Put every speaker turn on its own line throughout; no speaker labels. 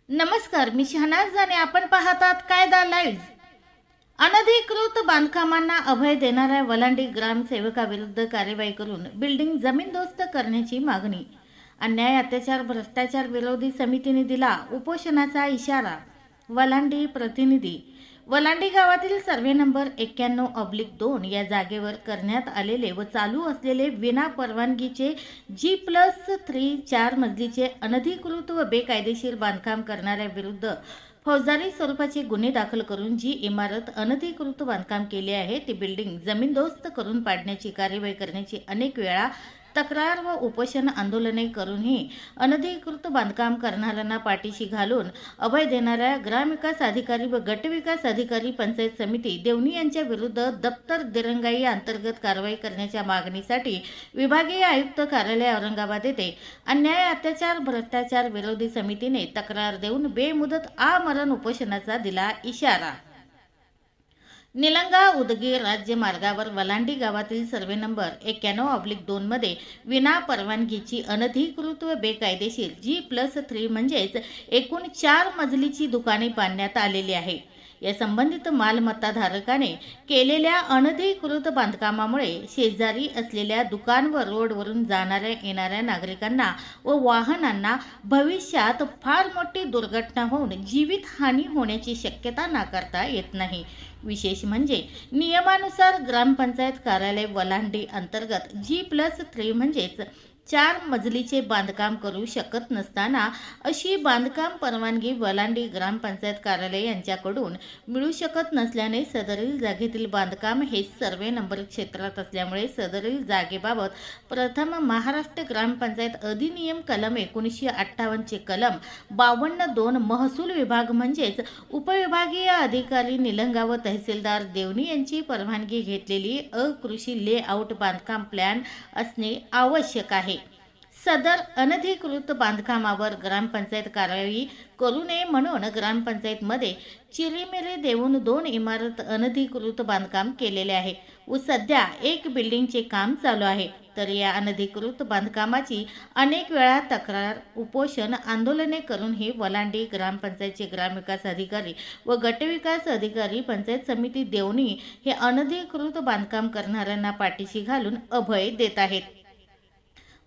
नमस्कार, मी शहनाज आणि आपण पाहतात कायदा लाईव्ह. अनधिकृत बांधकामांना अभय देणाऱ्या वलांडी ग्रामसेवकाविरुद्ध कार्यवाही करून बिल्डिंग जमीनदोस्त करण्याची मागणी. अन्याय, अत्याचार, भ्रष्टाचार विरोधी समितीने दिला उपोषणाचा इशारा. वलांडी प्रतिनिधी. वलांडी गावातील सर्वे नंबर 91/2 या जागेवर करण्यात आलेले व चालू असलेले विना परवानगीचे G+3 4 मजलीचे अनधिकृत व बेकायदेशीर बांधकाम करणाऱ्या विरुद्ध फौजदारी स्वरूपाचे गुन्हे दाखल करून जी इमारत अनधिकृत बांधकाम केले आहे ती बिल्डिंग जमीनदोस्त करून पाडण्याची कार्यवाही करण्याची अनेक वेळा तक्रार व उपोषण आंदोलने करूनही अनधिकृत बांधकाम करणाऱ्यांना पाठीशी घालून अभय देणाऱ्या ग्रामविकास अधिकारी व गटविकास अधिकारी पंचायत समिती देवणी यांच्या विरुद्ध दप्तर दिरंगाई अंतर्गत कारवाई करण्याच्या मागणीसाठी विभागीय आयुक्त कार्यालय औरंगाबाद येथे अन्याय, अत्याचार, भ्रष्टाचार विरोधी समितीने तक्रार देऊन बेमुदत आमरण उपोषणाचा दिला इशारा. निलंगा उदगीर राज्य मार्गावर वलांडी गावातील सर्वे नंबर 91/2 मध्ये विना परवानगीची अनधिकृत व बेकायदेशीर G+3 म्हणजेच एकूण 4 मजलीची दुकाने बांधण्यात आलेली आहे. या संबंधित मालमत्ताधारकाने केलेल्या अनधिकृत बांधकामामुळे शेजारी असलेल्या दुकान व रोडवरून जाणाऱ्या येणाऱ्या नागरिकांना व वाहनांना भविष्यात फार मोठी दुर्घटना होऊन जीवितहानी होण्याची शक्यता नाकारता येत नाही. विशेष म्हणजे नियमानुसार ग्रामपंचायत कार्यालय वलांडी अंतर्गत G+3 म्हणजेच 4 मजलीचे बांधकाम करू शकत नसताना अशी बांधकाम परवानगी वलांडी ग्रामपंचायत कार्यालय यांच्याकडून मिळू शकत नसल्याने सदरील जागेतील बांधकाम हे सर्वे नंबर क्षेत्रात असल्यामुळे सदरील जागेबाबत प्रथम महाराष्ट्र ग्रामपंचायत अधिनियम कलम 1958 चे कलम 52(2) महसूल विभाग म्हणजेच उपविभागीय अधिकारी निलंगा व तहसीलदार देवणी यांची परवानगी घेतलेली अकृषी लेआउट बांधकाम प्लॅन असणे आवश्यक आहे. सदर अनधिकृत बांधकामावर ग्रामपंचायत कारवाई करू नये म्हणून ग्रामपंचायतमध्ये चिरीमिरी देऊन 2 इमारत अनधिकृत बांधकाम केलेले आहे व सध्या एक बिल्डिंगचे काम चालू आहे. तर या अनधिकृत बांधकामाची अनेक वेळा तक्रार, उपोषण आंदोलने करून ही वलांडी ग्रामपंचायतचे ग्रामविकास अधिकारी व गटविकास अधिकारी पंचायत समिती देवणी हे अनधिकृत बांधकाम करणाऱ्यांना पाठीशी घालून अभय देत आहेत.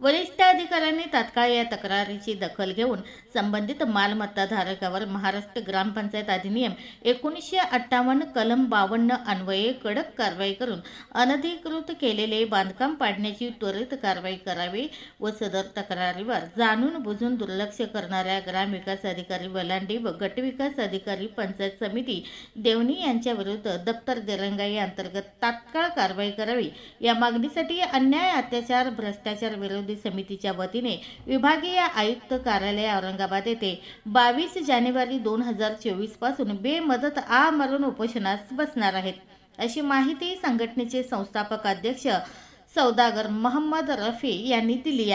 वरिष्ठ अधिकाऱ्यांनी तात्काळ या तक्रारीची दखल घेऊन संबंधित मालमत्ताधारकावर महाराष्ट्र ग्रामपंचायत अधिनियम 1958 कलम 52 अन्वये कडक कारवाई करून अनधिकृत केलेले बांधकाम पाडण्याची त्वरित कारवाई करावी व सदर तक्रारीवर जाणून बुजून दुर्लक्ष करणाऱ्या ग्रामविकास अधिकारी वलांडी व गटविकास अधिकारी पंचायत समिती देवणी यांच्या विरुद्ध दप्तर दिरंगाई अंतर्गत तात्काळ कारवाई करावी. या मागणीसाठी अन्याय, अत्याचार, भ्रष्टाचार विरोधी समितीच्या वतीने विभागीय आयुक्त कार्यालय औरंगाबाद येथे 22 जानेवारी 2024 पासून बेमुदत आमरण उपोषणास बसणार आहेत, अशी माहिती संघटनेचे संस्थापक अध्यक्ष सौदागर मोहम्मद रफी यांनी दिली आहे.